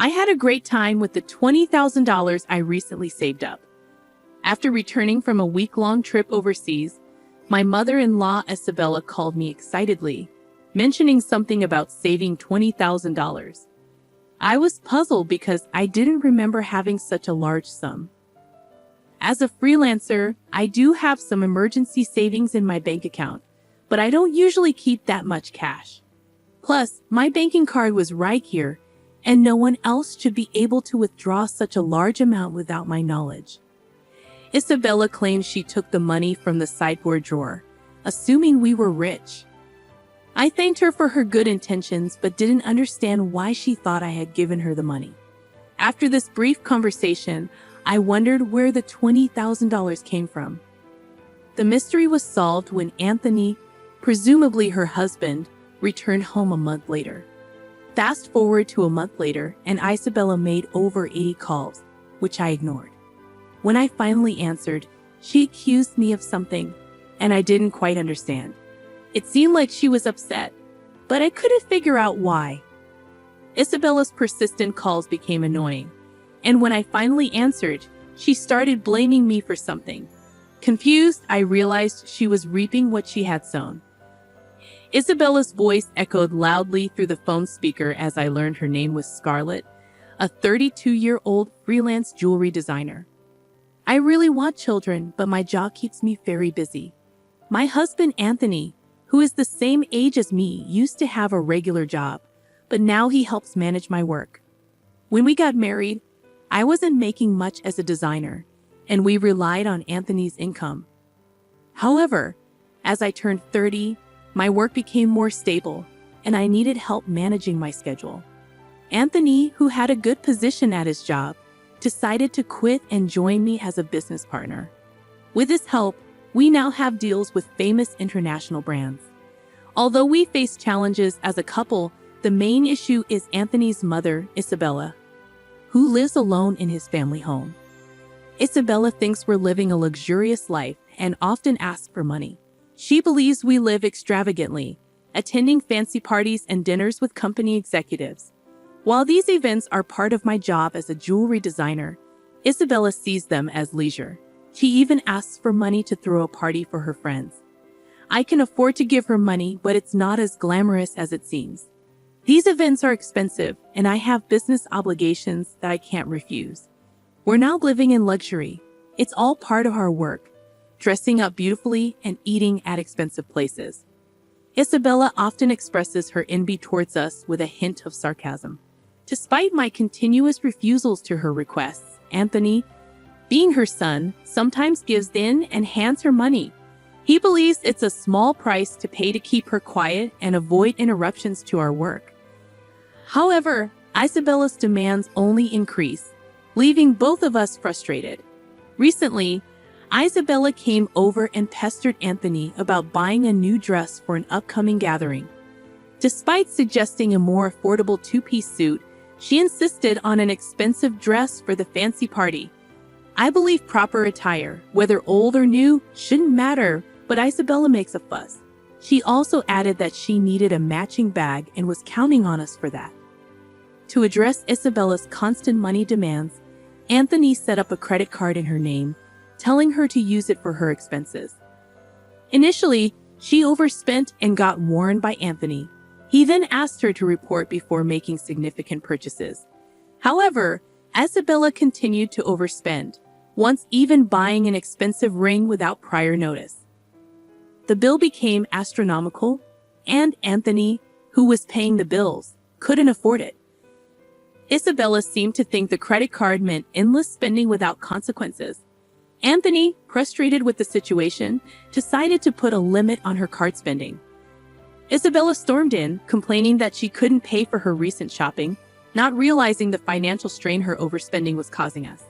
I had a great time with the $20,000 I recently saved up. After returning from a week-long trip overseas, my mother-in-law Isabella called me excitedly, mentioning something about saving $20,000. I was puzzled because I didn't remember having such a large sum. As a freelancer, I do have some emergency savings in my bank account, but I don't usually keep that much cash. Plus, my banking card was right here, and no one else should be able to withdraw such a large amount without my knowledge. Isabella claimed she took the money from the sideboard drawer, assuming we were rich. I thanked her for her good intentions but didn't understand why she thought I had given her the money. After this brief conversation, I wondered where the $20,000 came from. The mystery was solved when Anthony, presumably her husband, returned home a month later. Fast forward to a month later, and Isabella made over 80 calls, which I ignored. When I finally answered, she accused me of something, and I didn't quite understand. It seemed like she was upset, but I couldn't figure out why. Isabella's persistent calls became annoying, and when I finally answered, she started blaming me for something. Confused, I realized she was reaping what she had sown. Isabella's voice echoed loudly through the phone speaker as I learned her name was Scarlett, a 32-year-old freelance jewelry designer. I really want children, but my job keeps me very busy. My husband, Anthony, who is the same age as me, used to have a regular job, but now he helps manage my work. When we got married, I wasn't making much as a designer, and we relied on Anthony's income. However, as I turned 30, my work became more stable, and I needed help managing my schedule. Anthony, who had a good position at his job, decided to quit and join me as a business partner. With his help, we now have deals with famous international brands. Although we face challenges as a couple, the main issue is Anthony's mother, Isabella, who lives alone in his family home. Isabella thinks we're living a luxurious life and often asks for money. She believes we live extravagantly, attending fancy parties and dinners with company executives. While these events are part of my job as a jewelry designer, Isabella sees them as leisure. She even asks for money to throw a party for her friends. I can afford to give her money, but it's not as glamorous as it seems. These events are expensive, and I have business obligations that I can't refuse. We're now living in luxury. It's all part of our work, dressing up beautifully and eating at expensive places. Isabella often expresses her envy towards us with a hint of sarcasm. Despite my continuous refusals to her requests, Anthony, being her son, sometimes gives in and hands her money. He believes it's a small price to pay to keep her quiet and avoid interruptions to our work. However, Isabella's demands only increase, leaving both of us frustrated. Recently, Isabella came over and pestered Anthony about buying a new dress for an upcoming gathering. Despite suggesting a more affordable two-piece suit, she insisted on an expensive dress for the fancy party. I believe proper attire, whether old or new, shouldn't matter, but Isabella makes a fuss. She also added that she needed a matching bag and was counting on us for that. To address Isabella's constant money demands, Anthony set up a credit card in her name, telling her to use it for her expenses. Initially, she overspent and got warned by Anthony. He then asked her to report before making significant purchases. However, Isabella continued to overspend, once even buying an expensive ring without prior notice. The bill became astronomical, and Anthony, who was paying the bills, couldn't afford it. Isabella seemed to think the credit card meant endless spending without consequences. Anthony, frustrated with the situation, decided to put a limit on her card spending. Isabella stormed in, complaining that she couldn't pay for her recent shopping, not realizing the financial strain her overspending was causing us.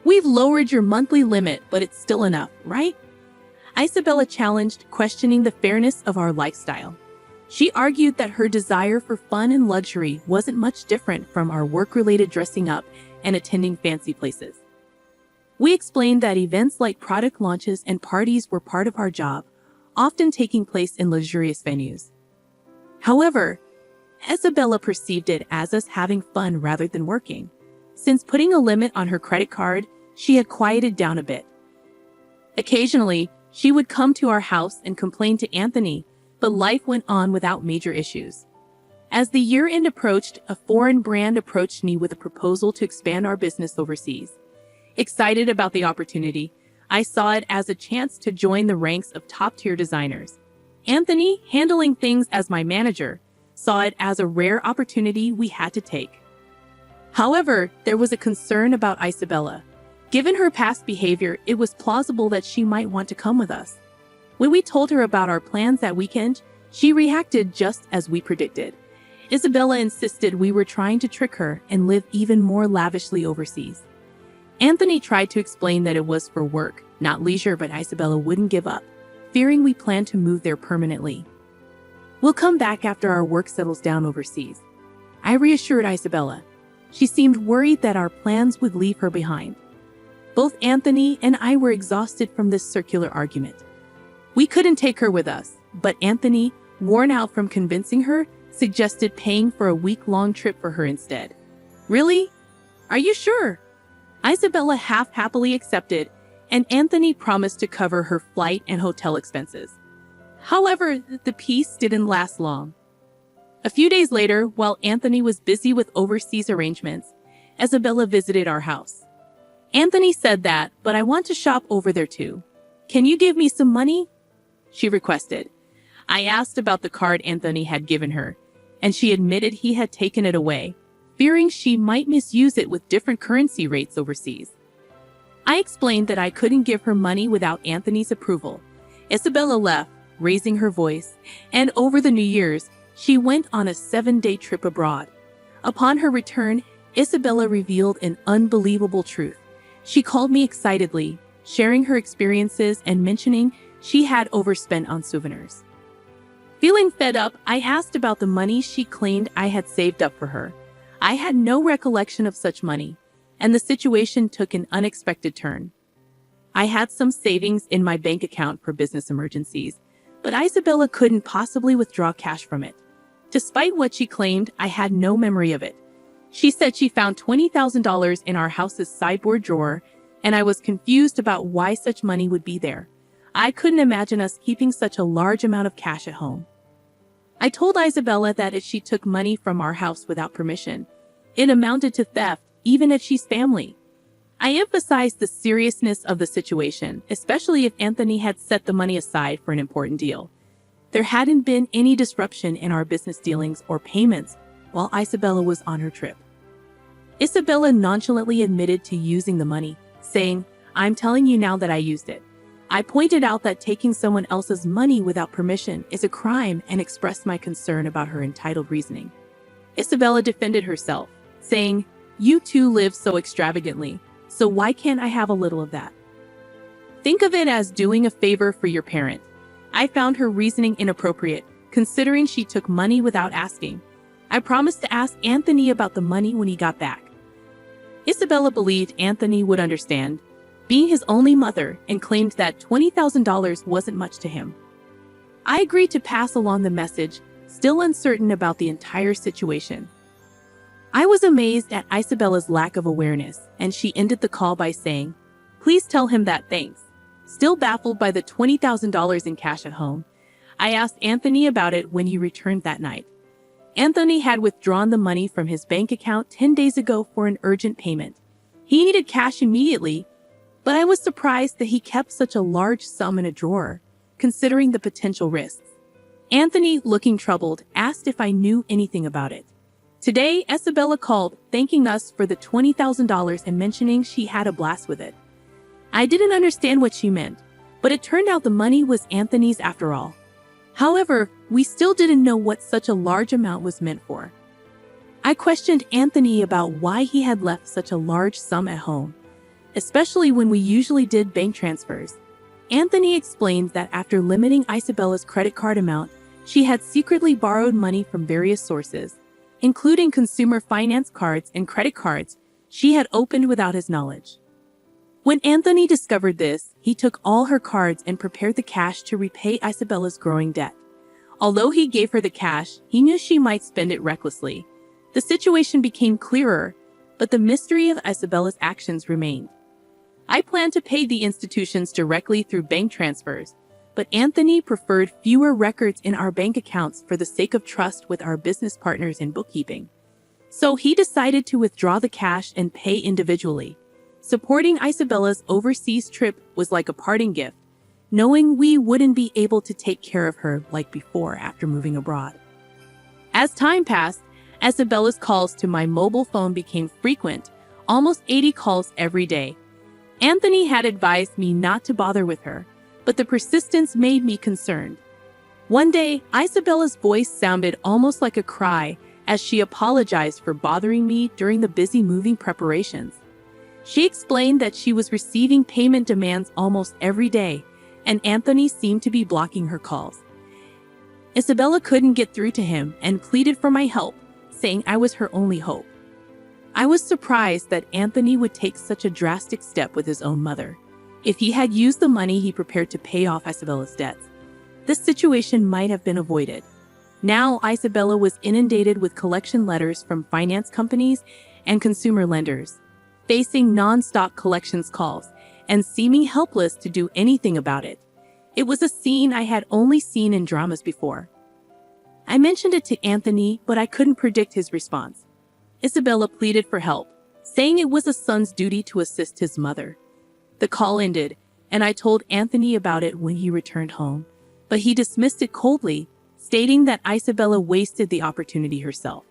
"We've lowered your monthly limit, but it's still enough, right?" Isabella challenged, questioning the fairness of our lifestyle. She argued that her desire for fun and luxury wasn't much different from our work-related dressing up and attending fancy places. We explained that events like product launches and parties were part of our job, often taking place in luxurious venues. However, Isabella perceived it as us having fun rather than working. Since putting a limit on her credit card, she had quieted down a bit. Occasionally, she would come to our house and complain to Anthony, but life went on without major issues. As the year-end approached, a foreign brand approached me with a proposal to expand our business overseas. Excited about the opportunity, I saw it as a chance to join the ranks of top-tier designers. Anthony, handling things as my manager, saw it as a rare opportunity we had to take. However, there was a concern about Isabella. Given her past behavior, it was plausible that she might want to come with us. When we told her about our plans that weekend, she reacted just as we predicted. Isabella insisted we were trying to trick her and live even more lavishly overseas. Anthony tried to explain that it was for work, not leisure, but Isabella wouldn't give up, fearing we planned to move there permanently. We'll come back after our work settles down overseas, I reassured Isabella. She seemed worried that our plans would leave her behind. Both Anthony and I were exhausted from this circular argument. We couldn't take her with us, but Anthony, worn out from convincing her, suggested paying for a week-long trip for her instead. Really? Are you sure? Isabella half-happily accepted, and Anthony promised to cover her flight and hotel expenses. However, the peace didn't last long. A few days later, while Anthony was busy with overseas arrangements, Isabella visited our house. Anthony said that, but I want to shop over there too. Can you give me some money? She requested. I asked about the card Anthony had given her, and she admitted he had taken it away, fearing she might misuse it with different currency rates overseas. I explained that I couldn't give her money without Anthony's approval. Isabella left, raising her voice, and over the New Year's, she went on a 7-day trip abroad. Upon her return, Isabella revealed an unbelievable truth. She called me excitedly, sharing her experiences and mentioning she had overspent on souvenirs. Feeling fed up, I asked about the money she claimed I had saved up for her. I had no recollection of such money, and the situation took an unexpected turn. I had some savings in my bank account for business emergencies, but Isabella couldn't possibly withdraw cash from it. Despite what she claimed, I had no memory of it. She said she found $20,000 in our house's sideboard drawer, and I was confused about why such money would be there. I couldn't imagine us keeping such a large amount of cash at home. I told Isabella that if she took money from our house without permission, it amounted to theft, even if she's family. I emphasized the seriousness of the situation, especially if Anthony had set the money aside for an important deal. There hadn't been any disruption in our business dealings or payments while Isabella was on her trip. Isabella nonchalantly admitted to using the money, saying, "I'm telling you now that I used it." I pointed out that taking someone else's money without permission is a crime and expressed my concern about her entitled reasoning. Isabella defended herself, saying, "You too live so extravagantly, so why can't I have a little of that?" Think of it as doing a favor for your parent. I found her reasoning inappropriate, considering she took money without asking. I promised to ask Anthony about the money when he got back. Isabella believed Anthony would understand, being his only mother, and claimed that $20,000 wasn't much to him. I agreed to pass along the message, still uncertain about the entire situation. I was amazed at Isabella's lack of awareness, and she ended the call by saying, "Please tell him that, thanks." Still baffled by the $20,000 in cash at home, I asked Anthony about it when he returned that night. Anthony had withdrawn the money from his bank account 10 days ago for an urgent payment. He needed cash immediately, but I was surprised that he kept such a large sum in a drawer, considering the potential risks. Anthony, looking troubled, asked if I knew anything about it. Today, Isabella called, thanking us for the $20,000 and mentioning she had a blast with it. I didn't understand what she meant, but it turned out the money was Anthony's after all. However, we still didn't know what such a large amount was meant for. I questioned Anthony about why he had left such a large sum at home, especially when we usually did bank transfers. Anthony explained that after limiting Isabella's credit card amount, she had secretly borrowed money from various sources, including consumer finance cards and credit cards she had opened without his knowledge. When Anthony discovered this, he took all her cards and prepared the cash to repay Isabella's growing debt. Although he gave her the cash, he knew she might spend it recklessly. The situation became clearer, but the mystery of Isabella's actions remained. I planned to pay the institutions directly through bank transfers, but Anthony preferred fewer records in our bank accounts for the sake of trust with our business partners in bookkeeping. So he decided to withdraw the cash and pay individually. Supporting Isabella's overseas trip was like a parting gift, knowing we wouldn't be able to take care of her like before after moving abroad. As time passed, Isabella's calls to my mobile phone became frequent, almost 80 calls every day. Anthony had advised me not to bother with her, but the persistence made me concerned. One day, Isabella's voice sounded almost like a cry as she apologized for bothering me during the busy moving preparations. She explained that she was receiving payment demands almost every day, and Anthony seemed to be blocking her calls. Isabella couldn't get through to him and pleaded for my help, saying I was her only hope. I was surprised that Anthony would take such a drastic step with his own mother. If he had used the money he prepared to pay off Isabella's debts, this situation might have been avoided. Now Isabella was inundated with collection letters from finance companies and consumer lenders, facing non-stop collections calls and seeming helpless to do anything about it. It was a scene I had only seen in dramas before. I mentioned it to Anthony, but I couldn't predict his response. Isabella pleaded for help, saying it was a son's duty to assist his mother. The call ended, and I told Anthony about it when he returned home, but he dismissed it coldly, stating that Isabella wasted the opportunity herself.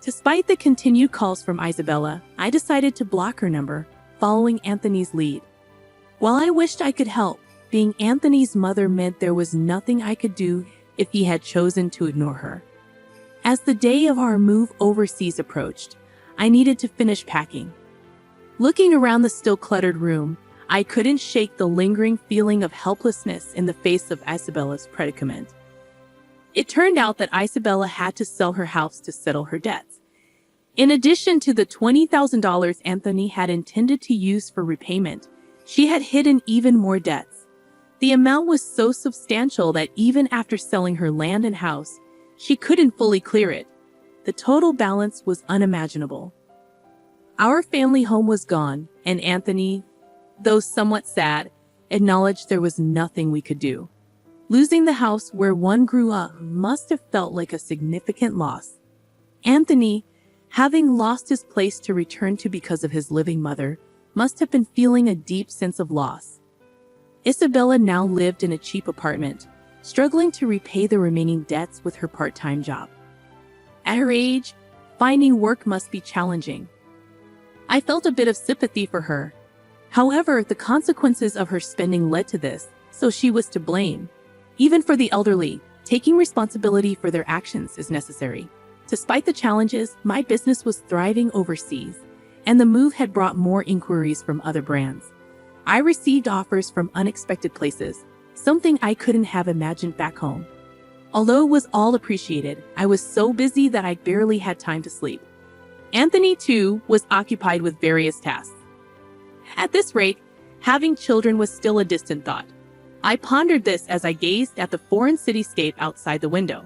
Despite the continued calls from Isabella, I decided to block her number, following Anthony's lead. While I wished I could help, being Anthony's mother meant there was nothing I could do if he had chosen to ignore her. As the day of our move overseas approached, I needed to finish packing. Looking around the still cluttered room, I couldn't shake the lingering feeling of helplessness in the face of Isabella's predicament. It turned out that Isabella had to sell her house to settle her debts. In addition to the $20,000 Anthony had intended to use for repayment, she had hidden even more debts. The amount was so substantial that even after selling her land and house, she couldn't fully clear it. The total balance was unimaginable. Our family home was gone, and Anthony, though somewhat sad, acknowledged there was nothing we could do. Losing the house where one grew up must have felt like a significant loss. Anthony, having lost his place to return to because of his living mother, must have been feeling a deep sense of loss. Isabella now lived in a cheap apartment, struggling to repay the remaining debts with her part-time job. At her age, finding work must be challenging. I felt a bit of sympathy for her. However, the consequences of her spending led to this, so she was to blame. Even for the elderly, taking responsibility for their actions is necessary. Despite the challenges, my business was thriving overseas, and the move had brought more inquiries from other brands. I received offers from unexpected places, something I couldn't have imagined back home. Although it was all appreciated, I was so busy that I barely had time to sleep. Anthony, too, was occupied with various tasks. At this rate, having children was still a distant thought. I pondered this as I gazed at the foreign cityscape outside the window.